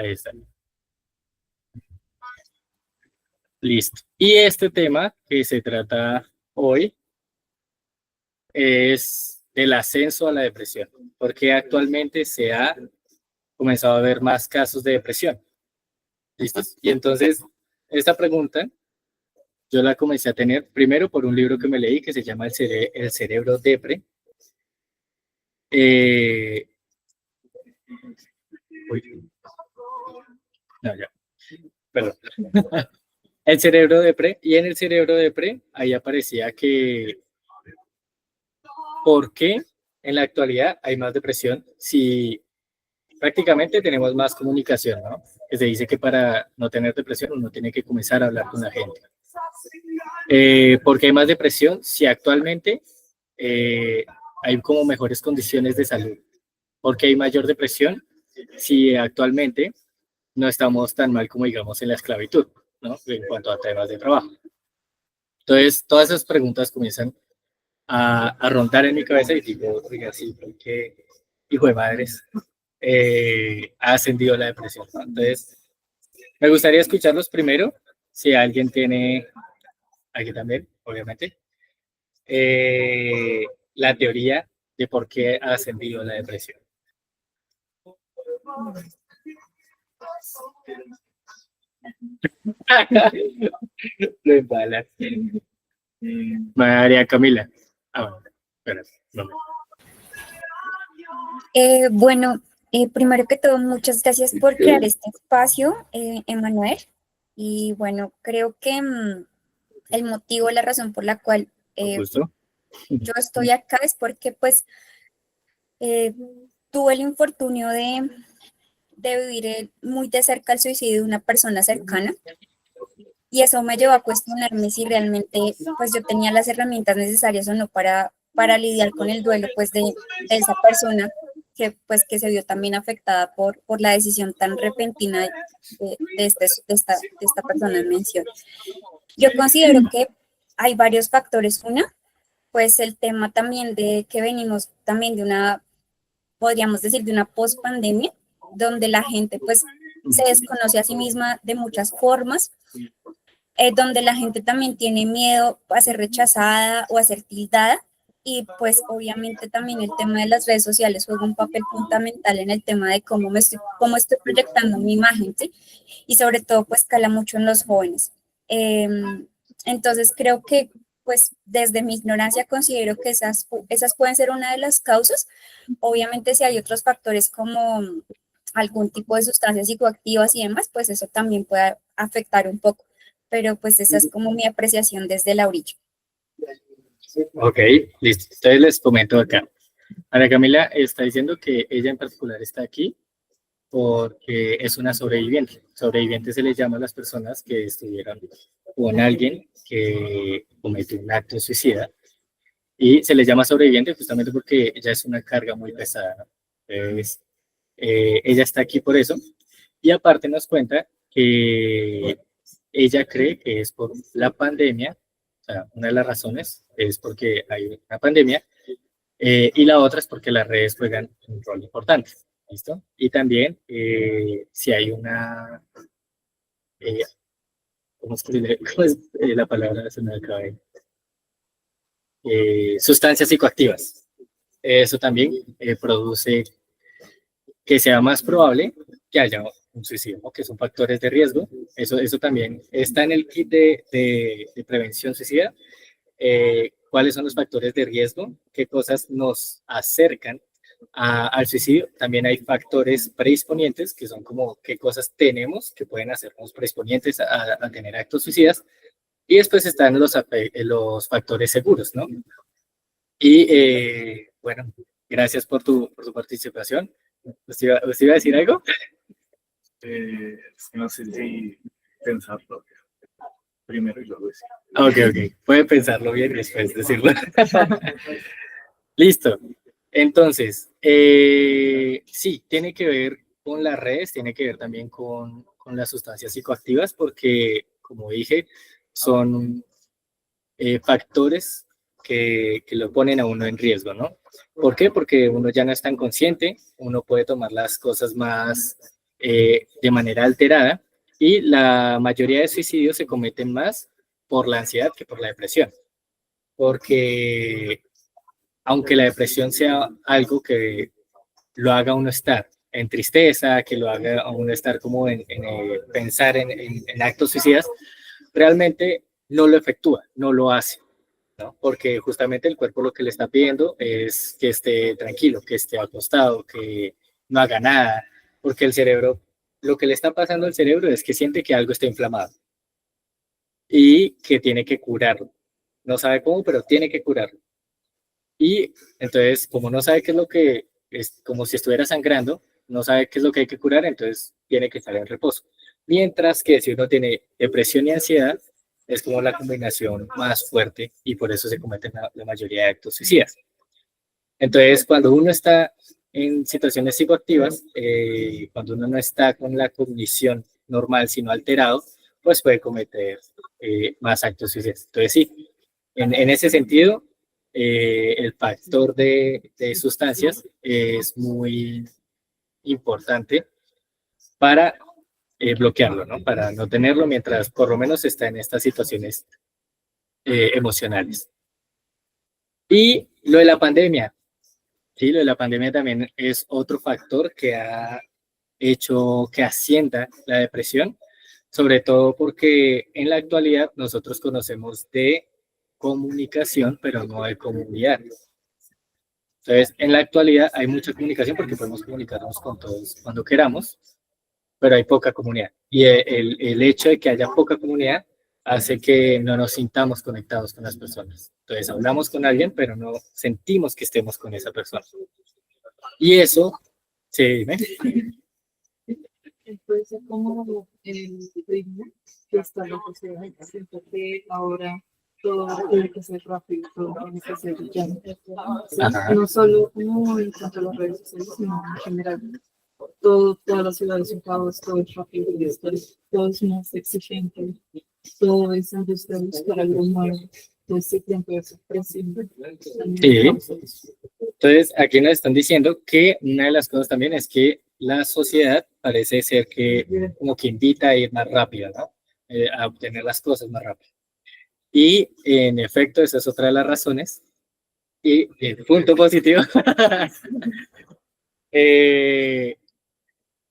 Ahí está. Listo. Y este tema que se trata hoy es el ascenso a la depresión, porque actualmente se ha comenzado a ver más casos de depresión. ¿Listos? Y entonces, esta pregunta yo la comencé a tener primero por un libro que me leí que se llama El cerebro depre. Eh, uy, no, ya, perdón. El cerebro depre, y en el cerebro depre, ahí aparecía que por qué en la actualidad hay más depresión si prácticamente tenemos más comunicación, ¿no? Que se dice que para no tener depresión uno tiene que comenzar a hablar con la gente. ¿Por qué hay más depresión si actualmente eh, hay como mejores condiciones de salud? ¿Por qué hay mayor depresión si actualmente no estamos tan mal como digamos en la esclavitud, ¿no? En cuanto a temas de trabajo. Entonces, todas esas preguntas comienzan a rondar en mi cabeza y digo, oiga, sí, ¿por qué, hijo de madres, ha ascendido la depresión? Entonces, me gustaría escucharlos primero, si alguien tiene, aquí también, obviamente, la teoría de por qué ha ascendido la depresión. Lo embalas. María Camila. Ah, bueno, espera, no me... Bueno, primero que todo, muchas gracias por crear este espacio, Emanuel. Y bueno, creo que el motivo, la razón por la cual ¿Justo? yo estoy acá es porque pues tuve el infortunio de vivir muy de cerca el suicidio de una persona cercana. Y eso me llevó a cuestionarme si realmente pues yo tenía las herramientas necesarias o no para lidiar con el duelo pues de esa persona que pues que se vio también afectada por la decisión tan repentina de esta persona en mención. Yo considero que hay varios factores. Una, pues el tema también de que venimos también de una, podríamos decir, de una post-pandemia, donde la gente pues se desconoce a sí misma de muchas formas, donde la gente también tiene miedo a ser rechazada o a ser tildada. Y pues obviamente también el tema de las redes sociales juega un papel fundamental en el tema de cómo estoy proyectando mi imagen, ¿sí? Y sobre todo pues cala mucho en los jóvenes. Entonces creo que pues desde mi ignorancia considero que esas pueden ser una de las causas. Obviamente si hay otros factores como algún tipo de sustancias psicoactivas y demás, pues eso también puede afectar un poco, pero pues esa es como mi apreciación desde la orilla. Ok, listo. Entonces les comento acá. Ana Camila está diciendo que ella en particular está aquí porque es una sobreviviente. Sobreviviente se les llama a las personas que estuvieron con alguien que cometió un acto suicida y se les llama sobreviviente justamente porque ella es una carga muy pesada, ¿no? Entonces, ella está aquí por eso y aparte nos cuenta que ella cree que es por la pandemia, o sea, una de las razones es porque hay una pandemia y la otra es porque las redes juegan un rol importante, ¿listo? Y también si hay una, eh, ¿cómo es, cómo es la palabra? Se me acaba de... sustancias psicoactivas. Eso también produce que sea más probable que haya un suicidio, ¿no? Que son factores de riesgo. Eso también está en el kit de prevención suicida. ¿Cuáles son los factores de riesgo? ¿Qué cosas nos acercan al suicidio? También hay factores predisponientes, que son como qué cosas tenemos que pueden hacernos predisponientes a tener actos suicidas. Y después están los factores seguros, ¿no? Y bueno, gracias por tu participación. ¿Usted iba a decir algo? No sé si pensarlo primero y luego decir. Ok. Puede pensarlo bien y después decirlo. Listo. Entonces, sí, tiene que ver con las redes, tiene que ver también con las sustancias psicoactivas, porque, como dije, son factores que lo ponen a uno en riesgo, ¿no? ¿Por qué? Porque uno ya no es tan consciente, uno puede tomar las cosas más de manera alterada, y la mayoría de suicidios se cometen más por la ansiedad que por la depresión, porque aunque la depresión sea algo que lo haga uno estar en tristeza, que lo haga a uno estar como pensar en actos suicidas, realmente no lo efectúa, no lo hace, ¿no? Porque justamente el cuerpo lo que le está pidiendo es que esté tranquilo, que esté acostado, que no haga nada, porque el cerebro, lo que le está pasando al cerebro es que siente que algo está inflamado y que tiene que curarlo. No sabe cómo, pero tiene que curarlo. Y entonces, como no sabe qué es lo que es, como si estuviera sangrando, no sabe qué es lo que hay que curar, entonces tiene que estar en reposo. Mientras que si uno tiene depresión y ansiedad, es como la combinación más fuerte y por eso se cometen la mayoría de actos suicidas. Entonces, cuando uno está en situaciones psicoactivas, cuando uno no está con la cognición normal, sino alterado, pues puede cometer más actos suicidas. Entonces, sí, en ese sentido, el factor de sustancias es muy importante para bloquearlo, ¿no? Para no tenerlo mientras por lo menos está en estas situaciones emocionales. Y lo de la pandemia, sí, lo de la pandemia también es otro factor que ha hecho que ascienda la depresión, sobre todo porque en la actualidad nosotros conocemos de comunicación, pero no de comunidad. Entonces, en la actualidad hay mucha comunicación porque podemos comunicarnos con todos cuando queramos, pero hay poca comunidad. Y el hecho de que haya poca comunidad hace que no nos sintamos conectados con las personas. Entonces, hablamos con alguien, pero no sentimos que estemos con esa persona. Y eso, sí, dime. Puede ser como el ritmo que está la sociedad. Siento que ahora todo tiene que ser rápido, todo tiene que ser ya. ¿Sí? No solo como en cuanto a las redes sociales, sino en general. Toda la ciudad es un caos, todo es rápido, todo es más exigente, todo es en busca de buscar algo nuevo. Todo este tiempo es presión. Sí. Entonces, aquí nos están diciendo que una de las cosas también es que la sociedad parece ser que como que invita a ir más rápido, ¿no? A obtener las cosas más rápido. Y en efecto, esa es otra de las razones. Y punto positivo.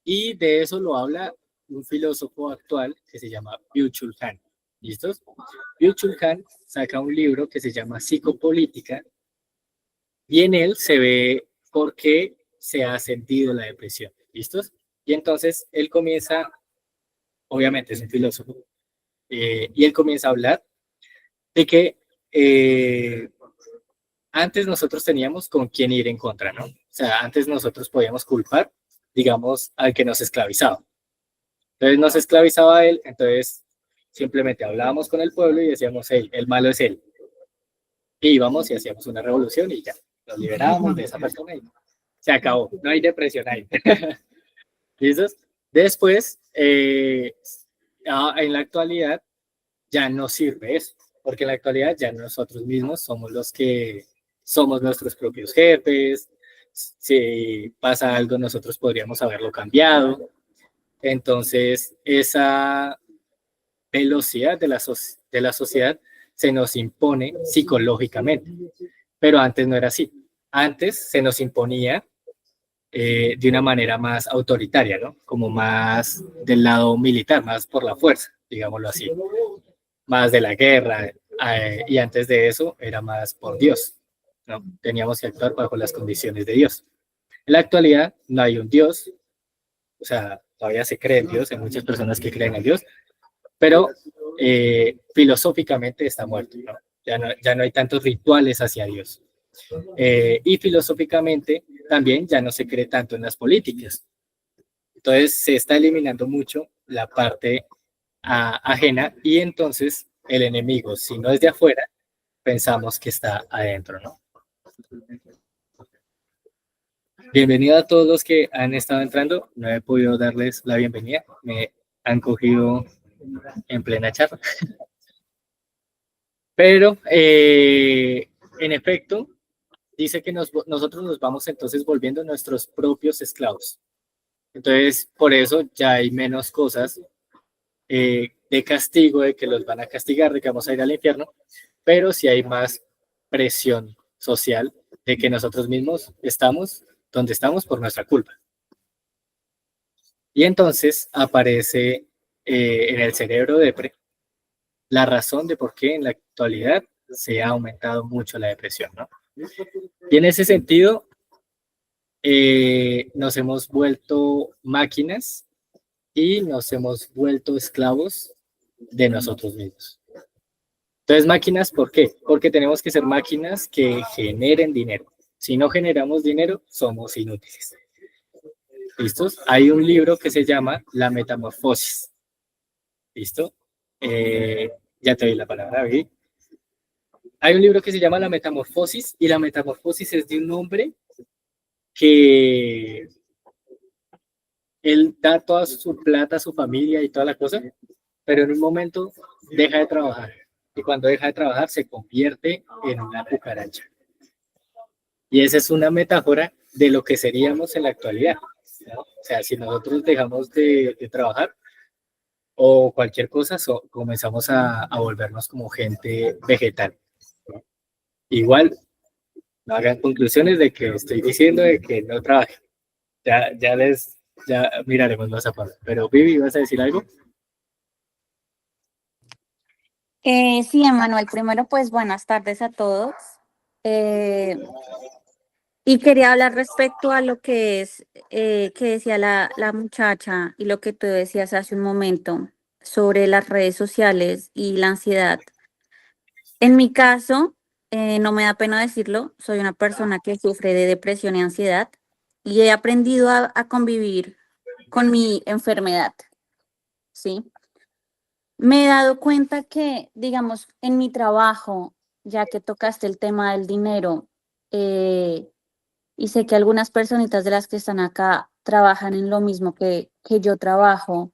Y de eso lo habla un filósofo actual que se llama Byung-Chul Han. ¿Listos? Byung-Chul Han saca un libro que se llama Psicopolítica y en él se ve por qué se ha sentido la depresión. ¿Listos? Y entonces él comienza, obviamente es un filósofo, y él comienza a hablar de que antes nosotros teníamos con quién ir en contra, ¿no? O sea, antes nosotros podíamos culpar, digamos, al que nos esclavizaba. Entonces nos esclavizaba a él, entonces simplemente hablábamos con el pueblo y decíamos, hey, el malo es él. Y íbamos y hacíamos una revolución y ya, nos liberábamos de esa persona y se acabó, no hay depresión ahí. ¿Listos? Después, en la actualidad ya no sirve eso, porque en la actualidad ya nosotros mismos somos los que somos nuestros propios jefes, si pasa algo nosotros podríamos haberlo cambiado. Entonces, esa velocidad de la sociedad se nos impone psicológicamente, pero antes no era así. Antes se nos imponía de una manera más autoritaria, ¿no? Como más del lado militar, más por la fuerza, digámoslo así, más de la guerra, y antes de eso era más por Dios, ¿no? Teníamos que actuar bajo las condiciones de Dios. En la actualidad no hay un Dios, o sea, todavía se cree en Dios, hay muchas personas que creen en Dios, pero filosóficamente está muerto, ¿no? Ya no hay tantos rituales hacia Dios. Y filosóficamente también ya no se cree tanto en las políticas. Entonces se está eliminando mucho la parte ajena y entonces el enemigo, si no es de afuera, pensamos que está adentro, ¿no? Bienvenido a todos los que han estado entrando. No he podido darles la bienvenida. Me han cogido en plena charla. Pero, en efecto, dice que nosotros nos vamos entonces volviendo nuestros propios esclavos. Entonces, por eso ya hay menos cosas de castigo, de que los van a castigar, de que vamos a ir al infierno, pero sí hay más presión social de que nosotros mismos estamos donde estamos por nuestra culpa. Y entonces aparece en el cerebro de la razón de por qué en la actualidad se ha aumentado mucho la depresión, ¿no? Y en ese sentido, nos hemos vuelto máquinas y nos hemos vuelto esclavos de nosotros mismos. Entonces, máquinas, ¿por qué? Porque tenemos que ser máquinas que generen dinero. Si no generamos dinero, somos inútiles. ¿Listos? Hay un libro que se llama La Metamorfosis. ¿Listo? Ya te doy la palabra, Vivi. Hay un libro que se llama La Metamorfosis y la metamorfosis es de un hombre que él da toda su plata a su familia y toda la cosa, pero en un momento deja de trabajar. Y cuando deja de trabajar se convierte en una cucaracha. Y esa es una metáfora de lo que seríamos en la actualidad, ¿no? O sea, si nosotros dejamos de trabajar o cualquier cosa, comenzamos a volvernos como gente vegetal, ¿no? Igual, no hagan conclusiones de que estoy diciendo de que no trabajen. Ya miraremos más a fondo. Pero Vivi, ¿vas a decir algo? Sí, Emanuel, primero pues buenas tardes a todos. Y quería hablar respecto a lo que es, que decía la muchacha y lo que tú decías hace un momento sobre las redes sociales y la ansiedad. En mi caso, no me da pena decirlo, soy una persona que sufre de depresión y ansiedad y he aprendido a convivir con mi enfermedad, ¿sí? Me he dado cuenta que, digamos, en mi trabajo, ya que tocaste el tema del dinero, y sé que algunas personitas de las que están acá trabajan en lo mismo que yo trabajo,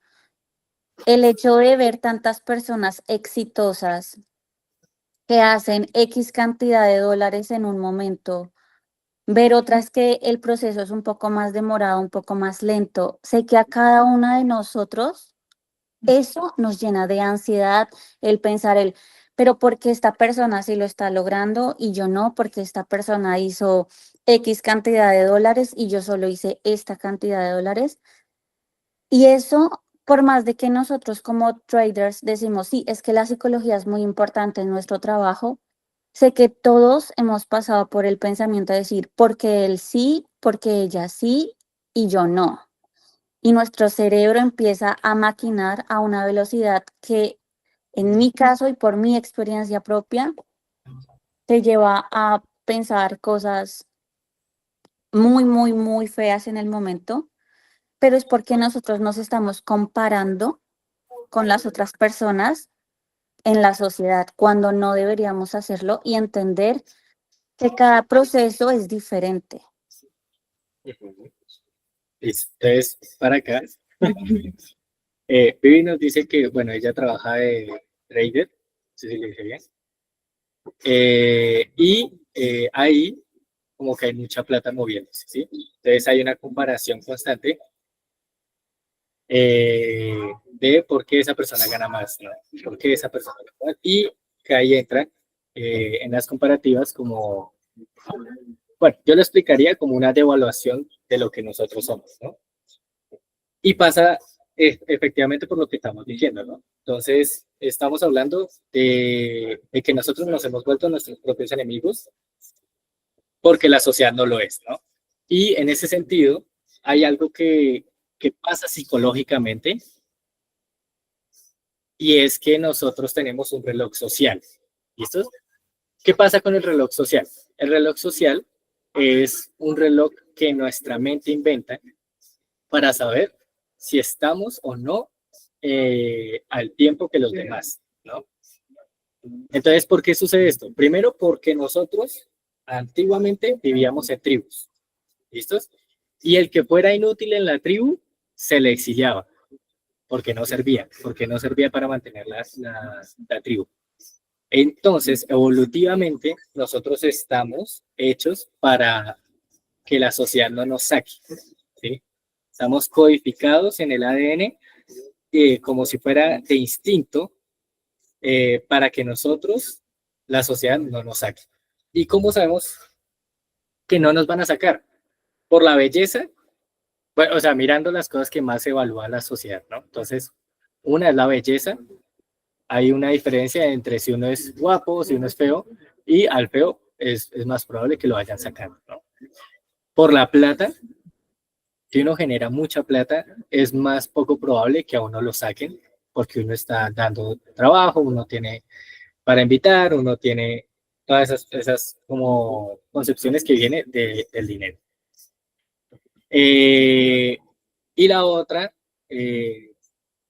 el hecho de ver tantas personas exitosas que hacen X cantidad de dólares en un momento, ver otras que el proceso es un poco más demorado, un poco más lento, sé que a cada una de nosotros eso nos llena de ansiedad, el pensar pero ¿por qué esta persona sí lo está logrando y yo no? Porque esta persona hizo X cantidad de dólares y yo solo hice esta cantidad de dólares. Y eso, por más de que nosotros como traders decimos, sí, es que la psicología es muy importante en nuestro trabajo, sé que todos hemos pasado por el pensamiento de decir, porque él sí, porque ella sí y yo no. Y nuestro cerebro empieza a maquinar a una velocidad que, en mi caso y por mi experiencia propia, te lleva a pensar cosas muy, muy, muy feas en el momento, pero es porque nosotros nos estamos comparando con las otras personas en la sociedad cuando no deberíamos hacerlo y entender que cada proceso es diferente. Entonces, para acá, Vivi nos dice que, bueno, ella trabaja de trader, no sé si le dije bien, ahí como que hay mucha plata moviéndose, ¿sí? Entonces hay una comparación constante de por qué esa persona gana más, ¿no? ¿Por qué esa persona gana más? Y que ahí entra en las comparativas como, bueno, yo lo explicaría como una devaluación de lo que nosotros somos, ¿no? Y pasa efectivamente por lo que estamos diciendo, ¿no? Entonces, estamos hablando de que nosotros nos hemos vuelto nuestros propios enemigos porque la sociedad no lo es, ¿no? Y en ese sentido, hay algo que pasa psicológicamente y es que nosotros tenemos un reloj social. ¿Listo? ¿Qué pasa con el reloj social? El reloj social es un reloj que nuestra mente inventa para saber si estamos o no al tiempo que los demás, ¿no? Entonces, ¿por qué sucede esto? Primero, porque nosotros antiguamente vivíamos en tribus, ¿listos? Y el que fuera inútil en la tribu se le exiliaba, porque no servía para mantener la tribu. Entonces, evolutivamente, nosotros estamos hechos para que la sociedad no nos saque, ¿sí? Estamos codificados en el ADN como si fuera de instinto para que nosotros, la sociedad, no nos saque. ¿Y cómo sabemos que no nos van a sacar? Por la belleza, bueno, o sea, mirando las cosas que más evalúa la sociedad, ¿no? Entonces, una es la belleza. Hay una diferencia entre si uno es guapo o si uno es feo, y al feo es más probable que lo vayan sacando, ¿no? Por la plata, si uno genera mucha plata, es más poco probable que a uno lo saquen, porque uno está dando trabajo, uno tiene para invitar, uno tiene todas esas como concepciones que vienen del dinero. Eh, y la otra, eh,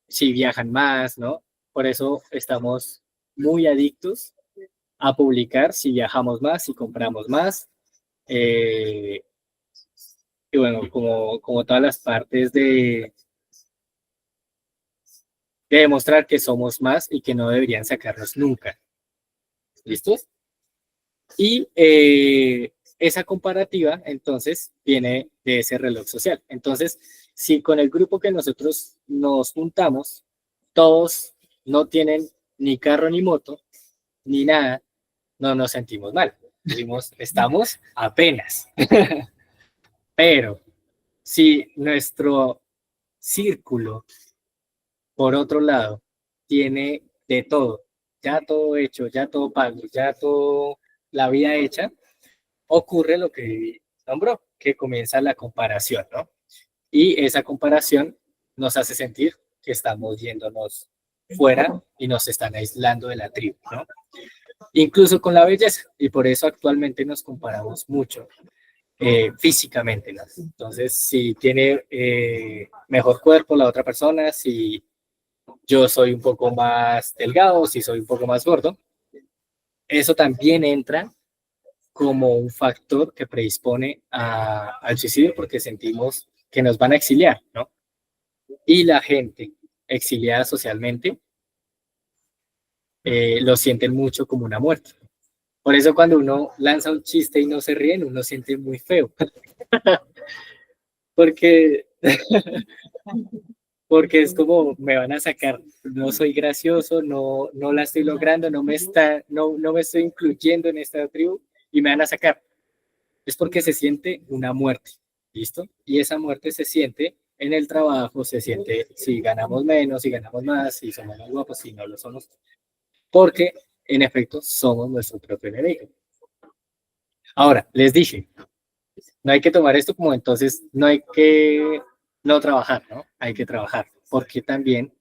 si viajan más, ¿no? Por eso estamos muy adictos a publicar si viajamos más, si compramos más. eh, y bueno, como todas las partes de demostrar que somos más y que no deberían sacarnos nunca. ¿Listos? Y esa comparativa, entonces, viene de ese reloj social. Entonces, si con el grupo que nosotros nos juntamos, todos no tienen ni carro ni moto, ni nada, no nos sentimos mal. Decimos, estamos apenas. Pero si nuestro círculo, por otro lado, tiene de todo, ya todo hecho, ya todo pago, ya todo la vida hecha, ocurre lo que Vivi nombró, que comienza la comparación, ¿no? Y esa comparación nos hace sentir que estamos yéndonos fuera y nos están aislando de la tribu, ¿no? Incluso con la belleza, y por eso actualmente nos comparamos mucho físicamente, ¿no? Entonces, si tiene mejor cuerpo la otra persona, si yo soy un poco más delgado, si soy un poco más gordo, eso también entra como un factor que predispone al suicidio porque sentimos que nos van a exiliar, ¿no? Y la gente exiliada socialmente lo sienten mucho como una muerte. Por eso cuando uno lanza un chiste y no se ríen, uno siente muy feo. Porque, porque es como me van a sacar, no soy gracioso, no la estoy logrando, no me estoy incluyendo en esta tribu y me van a sacar. Es porque se siente una muerte, ¿listo? Y esa muerte se siente en el trabajo, se siente si ganamos menos, si ganamos más, si somos más guapos, si no lo somos, porque en efecto somos nuestro propio enemigo. Ahora, les dije, no hay que tomar esto como entonces no hay que no trabajar, ¿no? Hay que trabajar, porque también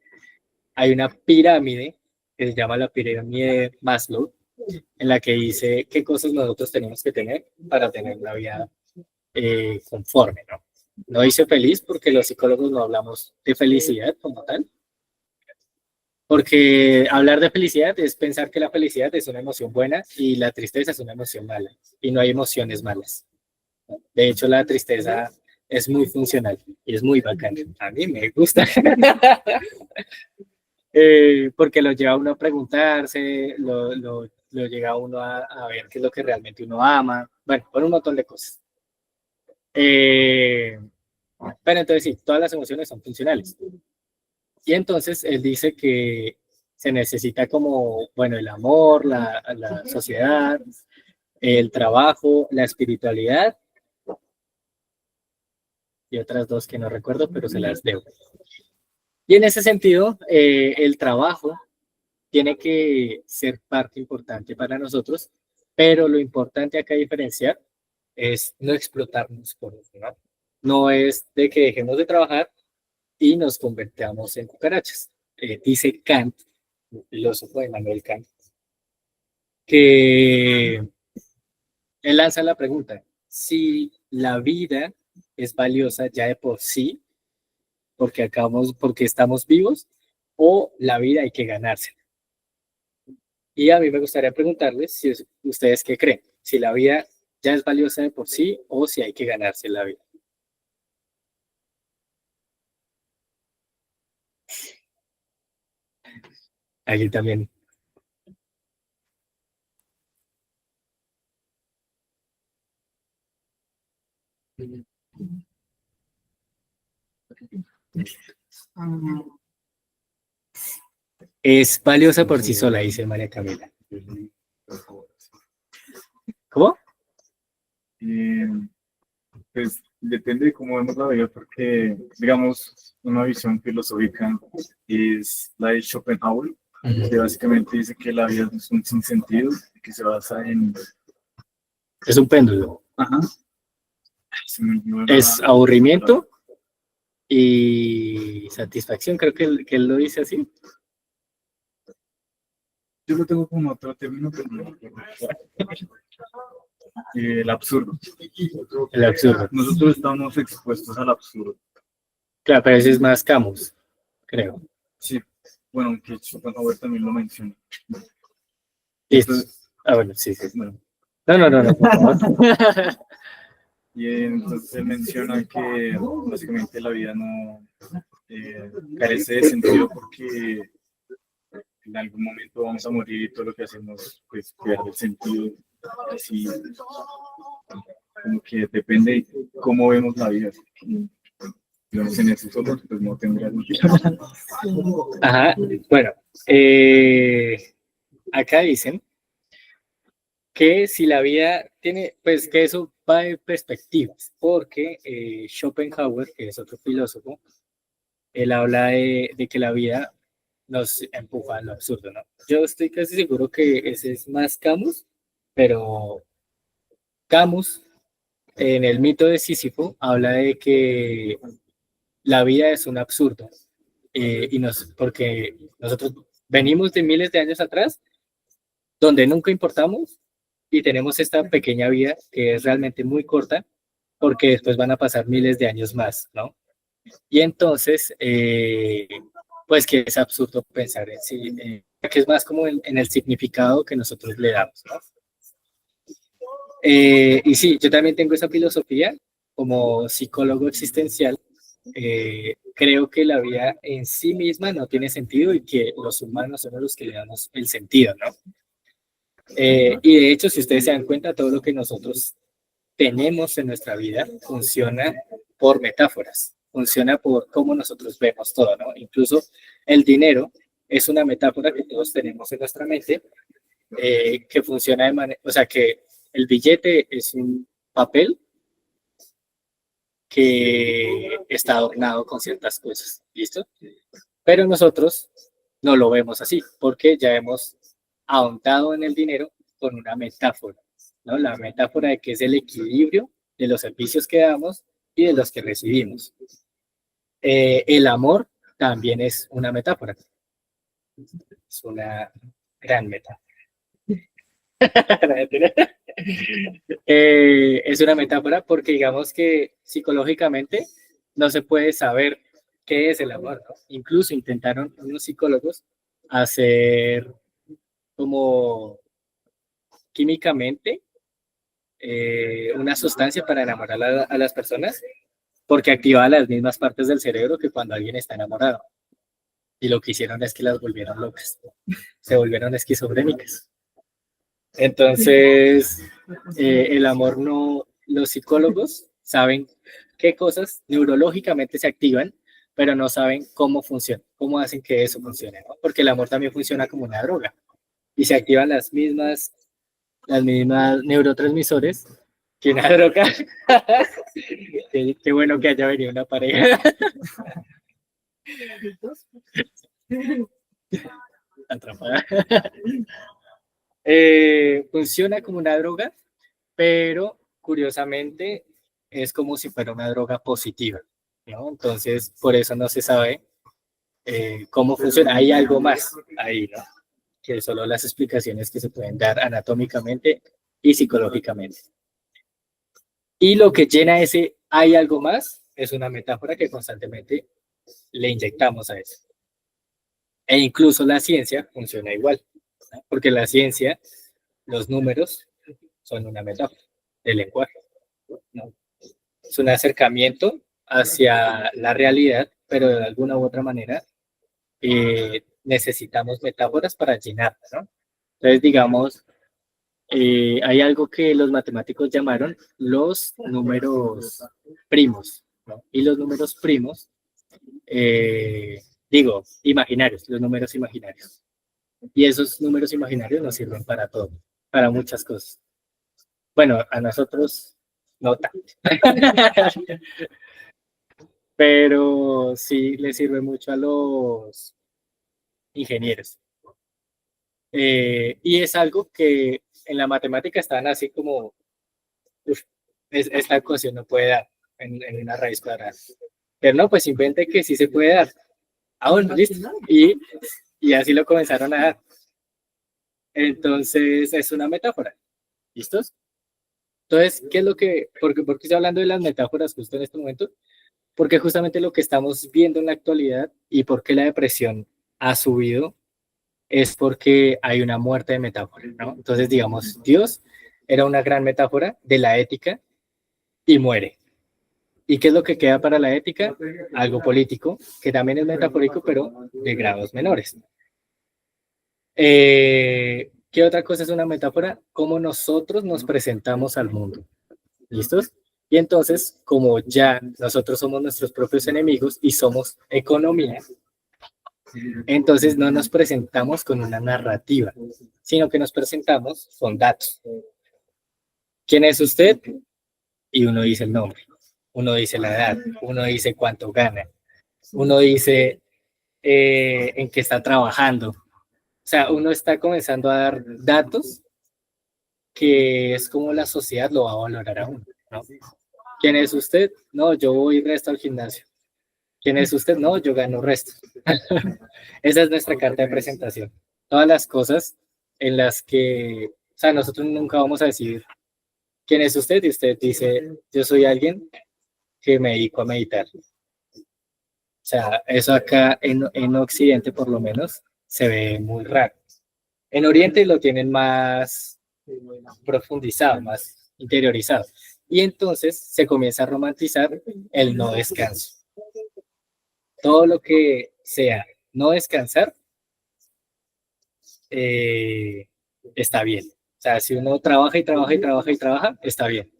hay una pirámide que se llama la pirámide de Maslow, en la que dice qué cosas nosotros tenemos que tener para tener una vida conforme, ¿no? No dice feliz porque los psicólogos no hablamos de felicidad como tal, porque hablar de felicidad es pensar que la felicidad es una emoción buena y la tristeza es una emoción mala, y no hay emociones malas. De hecho, la tristeza es muy funcional y es muy bacana. A mí me gusta. Porque lo lleva a uno a preguntarse, lo llega a uno a ver qué es lo que realmente uno ama, bueno, por un montón de cosas. Eh, pero entonces sí, todas las emociones son funcionales. Y entonces él dice que se necesita como, bueno, el amor, la sociedad, el trabajo, la espiritualidad y otras dos que no recuerdo, pero se las debo. Y en ese sentido, el trabajo tiene que ser parte importante para nosotros, pero lo importante acá a diferenciar es no explotarnos por eso, ¿no? No es de que dejemos de trabajar y nos convertamos en cucarachas. Dice Kant, un filósofo de Manuel Kant, que él lanza la pregunta, si la vida es valiosa ya de por sí, porque estamos vivos, o la vida hay que ganarse. Y a mí me gustaría preguntarles si ustedes qué creen, si la vida ya es valiosa de por sí o si hay que ganarse la vida. Aquí también. Ah, Es valiosa por sí sola, dice María Camila. ¿Cómo? Eh, pues depende de cómo vemos la vida, porque, digamos, una visión filosófica es la de Schopenhauer, que básicamente dice que la vida es un sinsentido, que se basa en... Es un péndulo. Ajá. Se me olvidó Es la- aburrimiento y satisfacción, creo que él lo dice así. Yo lo tengo como otro término, pero no me acuerdo. El absurdo. El absurdo. Nosotros estamos expuestos al absurdo. Claro, pero ese es más Camus, creo. Sí, bueno, aunque Schopenhauer también lo menciona. Listo. Entonces, Ah, bueno, sí, sí. bueno, No, por favor. y entonces él menciona que básicamente la vida no carece de sentido porque en algún momento vamos a morir y todo lo que hacemos pues pierde el sentido. Así como que depende de cómo vemos la vida. Digamos, en esos ojos pues no tendría sentido. Ajá, bueno, acá dicen que si la vida tiene, pues que eso va de perspectivas, porque Schopenhauer, que es otro filósofo, él habla de que la vida nos empuja a lo absurdo, ¿no? Yo estoy casi seguro que ese es más Camus, pero Camus, en el mito de Sísifo, habla de que la vida es un absurdo, porque nosotros venimos de miles de años atrás, donde nunca importamos y tenemos esta pequeña vida que es realmente muy corta, porque después van a pasar miles de años más, ¿no? Y entonces, pues que es absurdo pensar en sí, que es más como en el significado que nosotros le damos, ¿no? Y sí, yo también tengo esa filosofía como psicólogo existencial. Creo que la vida en sí misma no tiene sentido y que los humanos somos los que le damos el sentido, ¿no? Y de hecho, si ustedes se dan cuenta, todo lo que nosotros tenemos en nuestra vida funciona por metáforas, funciona por cómo nosotros vemos todo, ¿no? Incluso el dinero es una metáfora que todos tenemos en nuestra mente, que funciona de manera, o sea, que el billete es un papel que está adornado con ciertas cosas, ¿listo? Pero nosotros no lo vemos así, porque ya hemos ahondado en el dinero con una metáfora, ¿no? La metáfora de que es el equilibrio de los servicios que damos y de los que recibimos. El amor también es una metáfora, es una gran metáfora. Es una metáfora porque digamos que psicológicamente no se puede saber qué es el amor, ¿no? Incluso intentaron unos psicólogos hacer como químicamente una sustancia para enamorar a las personas porque activaba las mismas partes del cerebro que cuando alguien está enamorado. Y lo que hicieron es que las volvieron locas, se volvieron esquizofrénicas. Entonces, el amor no, los psicólogos saben qué cosas neurológicamente se activan, pero no saben cómo funciona, cómo hacen que eso funcione, ¿no? Porque el amor también funciona como una droga y se activan las mismas neurotransmisores que una droga. Qué bueno que haya venido una pareja atrapada. Funciona como una droga, pero curiosamente es como si fuera una droga positiva, ¿no? Entonces, por eso no se sabe cómo funciona. Hay algo más ahí, ¿no? Que solo las explicaciones que se pueden dar anatómicamente y psicológicamente. Y lo que llena ese hay algo más es una metáfora que constantemente le inyectamos a eso. E incluso la ciencia funciona igual, ¿no? Porque la ciencia, los números son una metáfora del lenguaje, ¿no? Es un acercamiento hacia la realidad, pero de alguna u otra manera necesitamos metáforas para llenarla, ¿no? Entonces, digamos, hay algo que los matemáticos llamaron los números primos, ¿no? Y los números primos digo, imaginarios, los números imaginarios. Y esos números imaginarios nos sirven para todo, para muchas cosas. Bueno, a nosotros no tanto. Pero sí le sirve mucho a los ingenieros. Y es algo que en la matemática están así como, uf, esta ecuación no puede dar en una raíz cuadrada. Pero no, pues invente que sí se puede dar. Ah, bueno, listo. Y así lo comenzaron a dar. Entonces es una metáfora. ¿Listos? Entonces, ¿qué es lo que, por qué estoy hablando de las metáforas justo en este momento? Porque justamente lo que estamos viendo en la actualidad y por qué la depresión ha subido es porque hay una muerte de metáfora, ¿no? Entonces, digamos, Dios era una gran metáfora de la ética y muere. ¿Y qué es lo que queda para la ética? Algo político, que también es metafórico, pero de grados menores. ¿Qué otra cosa es una metáfora? Cómo nosotros nos presentamos al mundo. ¿Listos? Y entonces, como ya nosotros somos nuestros propios enemigos y somos economía, entonces no nos presentamos con una narrativa, sino que nos presentamos con datos. ¿Quién es usted? Y uno dice el nombre, uno dice la edad, uno dice cuánto gana, uno dice en qué está trabajando. O sea, uno está comenzando a dar datos que es como la sociedad lo va a valorar a uno, ¿no? ¿Quién es usted? No, yo voy resto al gimnasio. ¿Quién es usted? No, yo gano resto. Esa es nuestra carta de presentación. Todas las cosas en las que, o sea, nosotros nunca vamos a decir quién es usted y usted dice, yo soy alguien que me dedico a meditar. O sea, eso acá en Occidente por lo menos se ve muy raro. En Oriente lo tienen más profundizado, más interiorizado. Y entonces se comienza a romantizar el no descanso. Todo lo que sea no descansar está bien. O sea, si uno trabaja y trabaja y trabaja y trabaja, está bien.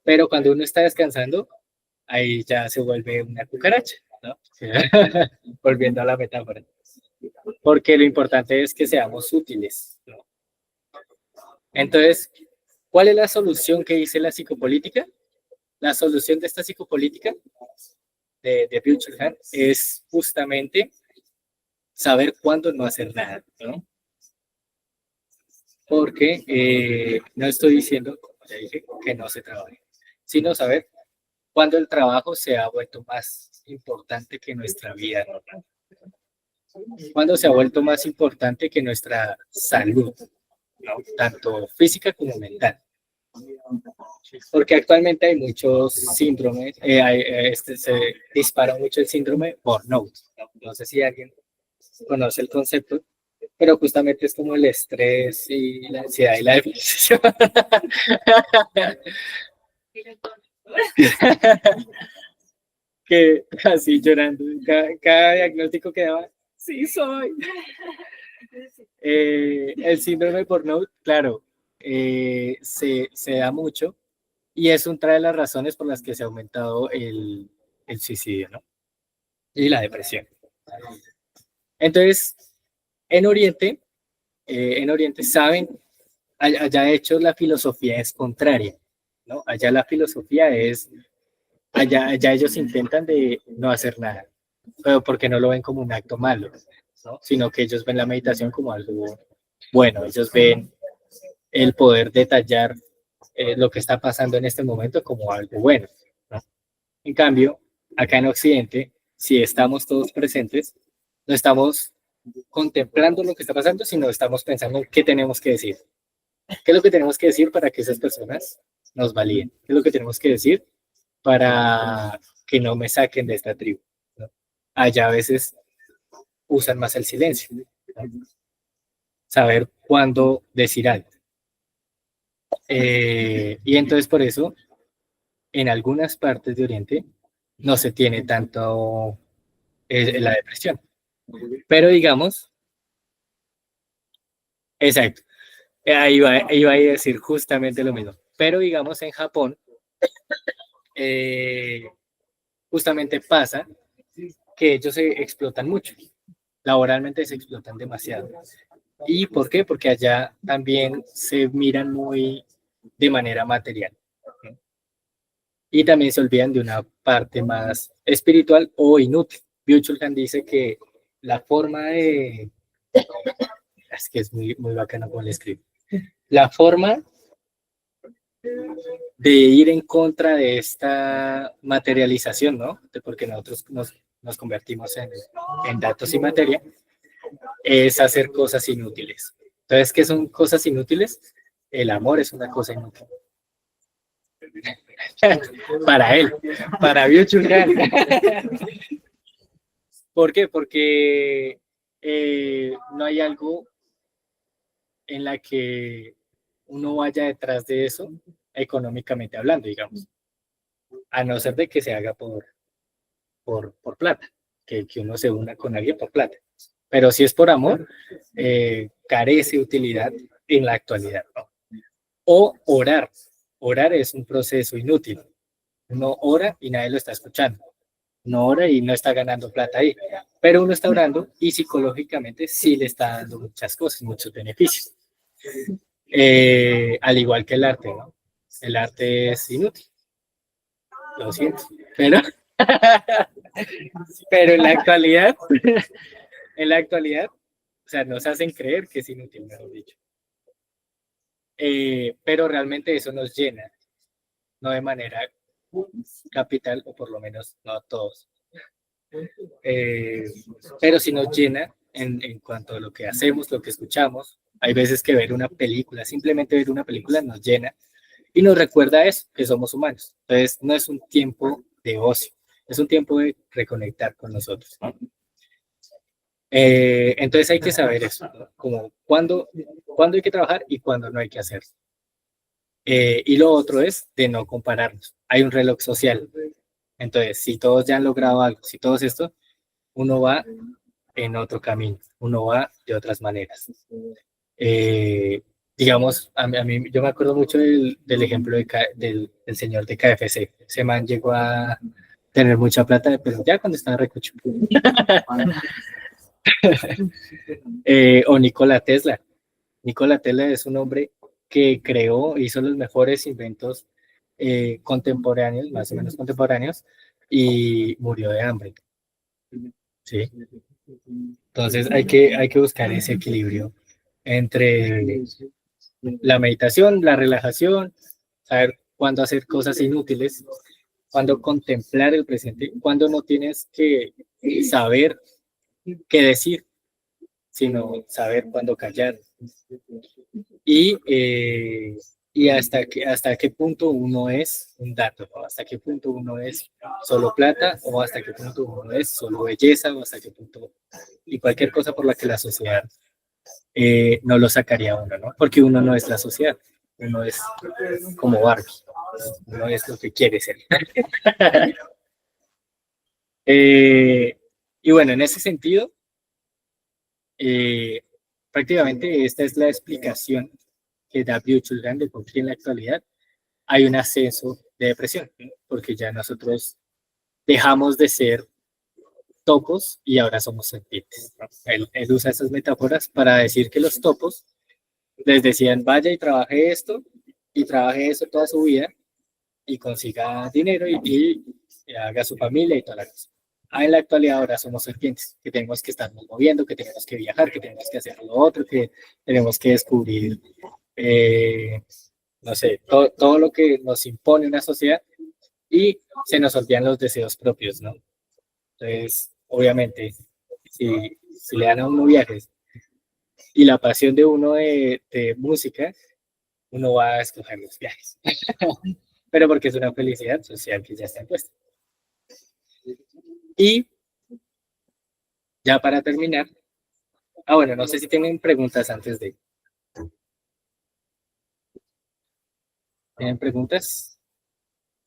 Pero cuando uno está descansando, ahí ya se vuelve una cucaracha, ¿no? Volviendo a la metáfora. Porque lo importante es que seamos útiles, ¿no? Entonces, ¿cuál es la solución que dice la psicopolítica? La solución de esta psicopolítica de Byung-Chul es justamente saber cuándo no hacer nada, ¿no? Porque no estoy diciendo, como ya dije, que no se trabaje, sino saber cuándo el trabajo se ha vuelto más importante que nuestra vida normal, cuándo se ha vuelto más importante que nuestra salud, ¿no? Tanto física como mental. Porque actualmente hay muchos síndromes, se dispara mucho el síndrome burnout, ¿no? No sé si alguien conoce el concepto, pero justamente es como el estrés y la ansiedad y la depresión. Que así llorando, cada diagnóstico que daba, sí soy. El síndrome de burnout, claro, se da mucho y es una de las razones por las que se ha aumentado el suicidio, ¿no? Y la depresión. Entonces, en Oriente saben, allá de hecho la filosofía es contraria, ¿no? Allá la filosofía es, allá ellos intentan de no hacer nada, pero porque no lo ven como un acto malo, ¿no? Sino que ellos ven la meditación como algo bueno, ellos ven el poder detallar lo que está pasando en este momento como algo bueno, ¿no? En cambio, acá en Occidente, si estamos todos presentes, no estamos contemplando lo que está pasando, sino estamos pensando qué tenemos que decir. ¿Qué es lo que tenemos que decir para que esas personas nos validen? ¿Qué es lo que tenemos que decir para que no me saquen de esta tribu, ¿no? Allá a veces usan más el silencio, ¿no? Saber cuándo decir algo. Y entonces por eso, en algunas partes de Oriente, no se tiene tanto la depresión. Pero digamos, exacto, iba a decir justamente lo mismo. Pero digamos en Japón, justamente pasa que ellos se explotan mucho, laboralmente se explotan demasiado. ¿Y por qué? Porque allá también se miran muy de manera material. ¿No? Y también se olvidan de una parte más espiritual o inútil. Byung-Chul Han dice que la forma de... Es que es muy bacano como le escribe. La forma de ir en contra de esta materialización, ¿no? Porque nosotros nos convertimos en datos y materia, es hacer cosas inútiles. Entonces, ¿qué son cosas inútiles? El amor es una cosa inútil. Para él, para Byung-Chul Han. ¿Por qué? Porque no hay algo en la que uno vaya detrás de eso, económicamente hablando, digamos, a no ser de que se haga por plata, que uno se una con alguien por plata. Pero si es por amor, carece de utilidad en la actualidad, ¿no? O orar. Orar es un proceso inútil. Uno ora y nadie lo está escuchando. No ora y no está ganando plata ahí. Pero uno está orando y psicológicamente sí le está dando muchas cosas, muchos beneficios. Al igual que el arte, ¿no? El arte es inútil. Lo siento. Pero en la actualidad, o sea, nos hacen creer que es inútil, mejor dicho. Pero realmente eso nos llena, no de manera capital, o por lo menos no todos. Pero sí nos llena en cuanto a lo que hacemos, lo que escuchamos. Hay veces que ver una película, simplemente ver una película nos llena y nos recuerda eso, que somos humanos. Entonces, no es un tiempo de ocio, es un tiempo de reconectar con nosotros, ¿no? Entonces hay que saber eso, ¿no? Como cuándo hay que trabajar y cuándo no hay que hacerlo. Y lo otro es de no compararnos. Hay un reloj social. Entonces, si todos ya han logrado algo, si todos esto, uno va en otro camino, uno va de otras maneras. Digamos, yo me acuerdo mucho del ejemplo del señor de KFC. Ese man llegó a tener mucha plata, pero ya cuando estaba recucho. O Nikola Tesla. Nikola Tesla es un hombre que hizo los mejores inventos contemporáneos, más o menos contemporáneos, y murió de hambre. ¿Sí? Entonces hay que buscar ese equilibrio entre la meditación, la relajación, saber cuándo hacer cosas inútiles, cuándo contemplar el presente, cuándo no tienes que saber qué decir, sino saber cuándo callar. Y hasta qué punto uno es un dato, ¿no? Hasta qué punto uno es solo plata, o hasta qué punto uno es solo belleza, o hasta qué punto, y cualquier cosa por la que la sociedad no lo sacaría a uno, ¿no? Porque uno no es la sociedad, uno es como Barbie, uno es lo que quiere ser. Y bueno, en ese sentido, eh, prácticamente esta es la explicación que da Byung-Chul Han de por qué en la actualidad hay un ascenso de depresión, ¿no? Porque ya nosotros dejamos de ser topos y ahora somos serpientes, ¿no? Él usa esas metáforas para decir que los topos les decían, vaya y trabaje eso toda su vida y consiga dinero y haga su familia y toda la cosa. En la actualidad ahora somos serpientes, que tenemos que estarnos moviendo, que tenemos que viajar, que tenemos que hacer lo otro, que tenemos que descubrir, no sé, todo lo que nos impone una sociedad, y se nos olvidan los deseos propios, ¿no? Entonces, obviamente, si le dan a uno viajes y la pasión de uno de música, uno va a escoger los viajes. Pero porque es una felicidad social que ya está impuesta. Y ya para terminar, bueno, no sé si tienen preguntas antes de... ¿Tienen preguntas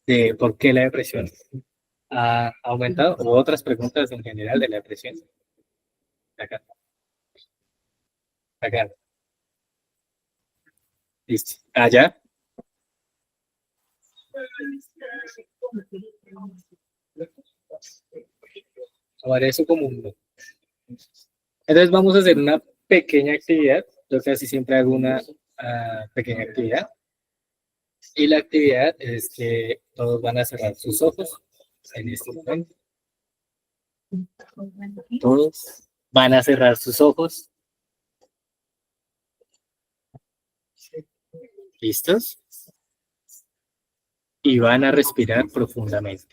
de por qué la depresión ha aumentado, o otras preguntas en general de la depresión? Acá, acá. Listo. Allá. tomar eso como un no. Entonces vamos a hacer una pequeña actividad. Yo casi siempre hago una pequeña actividad. Y la actividad es que todos van a cerrar sus ojos en este momento. Todos van a cerrar sus ojos. ¿Listos? Y van a respirar profundamente.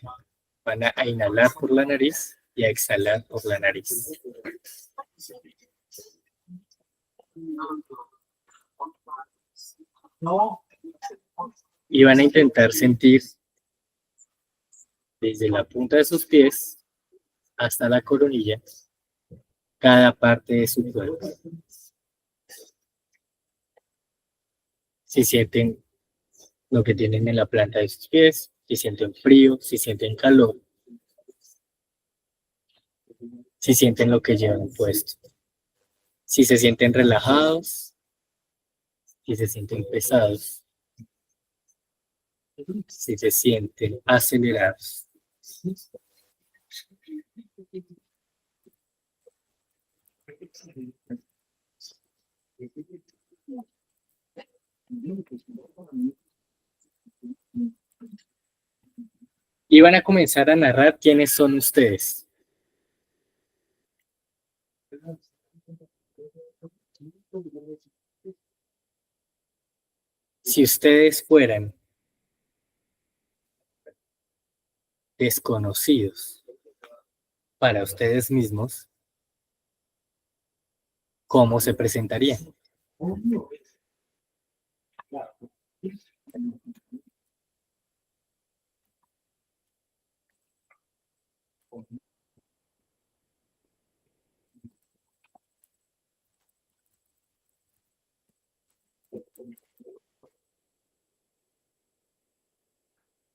Van a inhalar por la nariz y a exhalar por la nariz. Y van a intentar sentir desde la punta de sus pies hasta la coronilla cada parte de su cuerpo. Si sienten lo que tienen en la planta de sus pies, si sienten frío, si sienten calor, si sienten lo que llevan puesto, si se sienten relajados, si se sienten pesados, si se sienten acelerados. Y van a comenzar a narrar quiénes son ustedes. Si ustedes fueran desconocidos para ustedes mismos, ¿cómo se presentarían?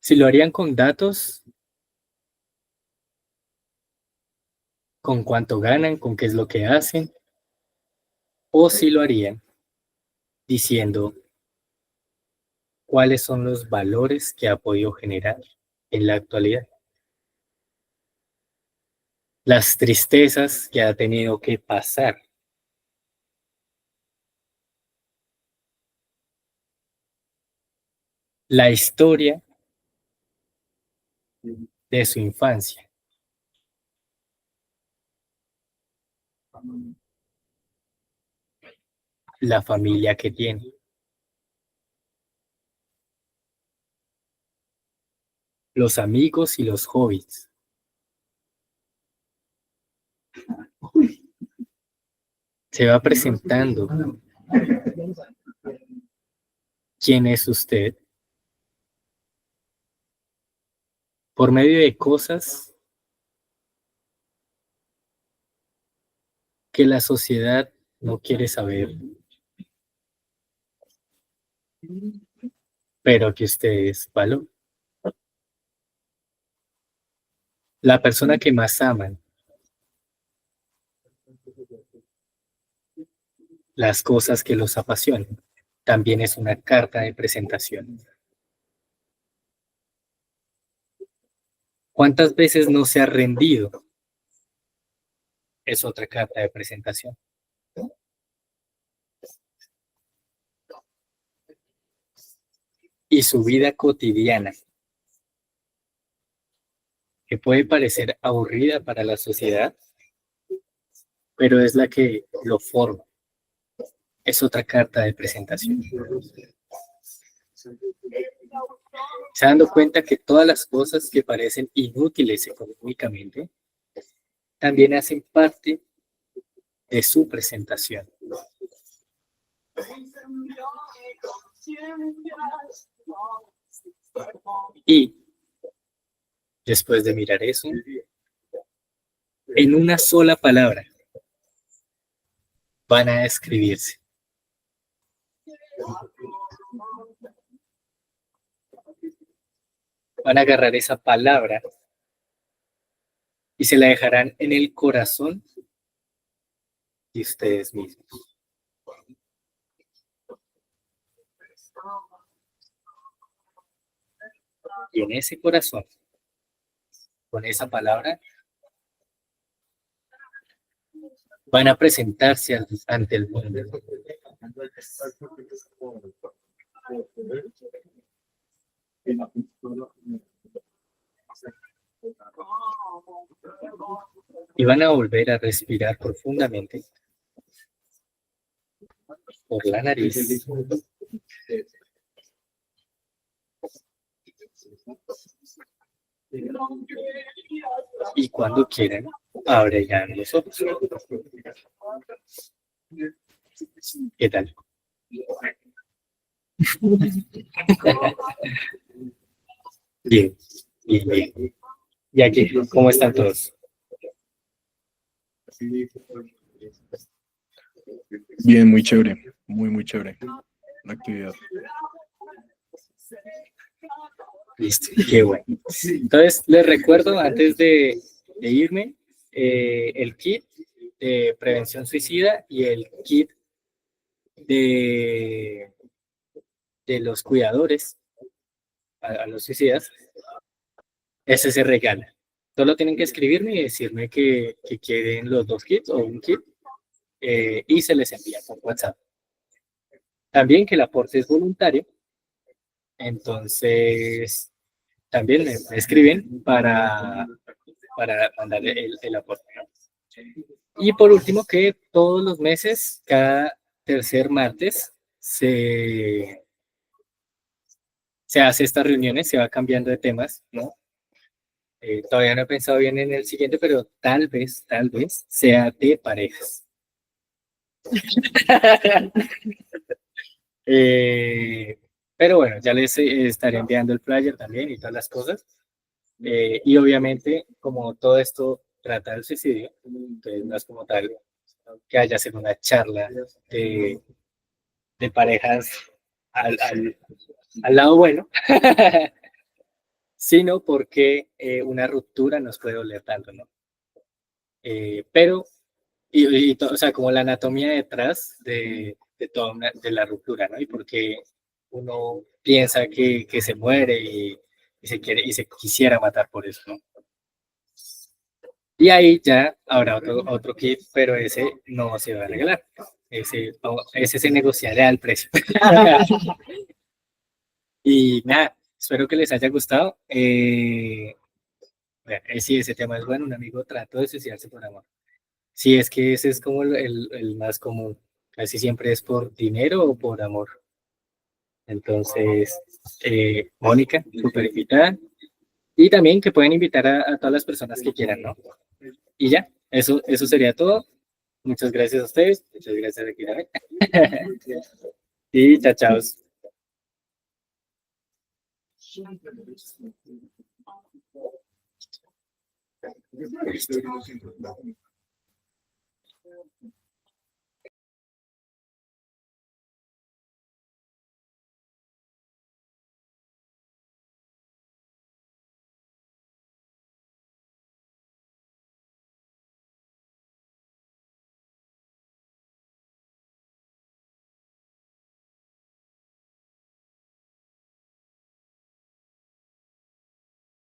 Si lo harían con datos, con cuánto ganan, con qué es lo que hacen, o si lo harían diciendo cuáles son los valores que ha podido generar en la actualidad, las tristezas que ha tenido que pasar, la historia de su infancia, la familia que tiene, los amigos y los hobbies. Se va presentando quién es usted por medio de cosas que la sociedad no quiere saber, pero que ustedes valoran. La persona que más aman, las cosas que los apasionan, también es una carta de presentación. ¿Cuántas veces no se ha rendido? Es otra carta de presentación. Y su vida cotidiana, que puede parecer aburrida para la sociedad, pero es la que lo forma. Es otra carta de presentación. Se dando cuenta que todas las cosas que parecen inútiles económicamente también hacen parte de su presentación. Y después de mirar eso, en una sola palabra van a describirse. Van a agarrar esa palabra y se la dejarán en el corazón de ustedes mismos. Y en ese corazón, con esa palabra, van a presentarse ante el mundo. Y van a volver a respirar profundamente por la nariz. Y cuando quieran, abrirán los ojos. ¿Qué tal? Bien, bien, bien. ¿Y aquí, cómo están todos? Bien, muy chévere, muy chévere la actividad. Listo, qué bueno. Entonces, les recuerdo antes de irme el kit de prevención suicida y el kit de los cuidadores a los suicidas. Ese se regala. Solo tienen que escribirme y decirme que quieren los dos kits o un kit y se les envía por WhatsApp. También que el aporte es voluntario, entonces también me escriben para mandar el aporte, ¿no? Y por último, que todos los meses, cada tercer martes, se hace estas reuniones, se va cambiando de temas, ¿no? Todavía no he pensado bien en el siguiente, pero tal vez sea de parejas. Pero bueno, ya les estaré enviando el flyer también y todas las cosas. Y obviamente, como todo esto trata del suicidio, entonces no es como tal que haya sido una charla de parejas al lado bueno, sino porque una ruptura nos puede doler tanto, ¿no? Pero, o sea, como la anatomía detrás de toda de la ruptura, ¿no? Y porque uno piensa que se muere y se quisiera matar por eso, ¿no? Y ahí ya habrá otro kit, pero ese no se va a regalar. Ese se negociará al precio. Y nada, espero que les haya gustado. Bueno, sí, ese tema es bueno. Un amigo trató de suicidarse por amor. Sí, es que ese es como el más común. Casi siempre es por dinero o por amor. Entonces, Mónica, súper invitada. Y también que pueden invitar a todas las personas que quieran, ¿no? Y ya, eso sería todo. Muchas gracias a ustedes. Muchas gracias a Kira. Y chao, chao.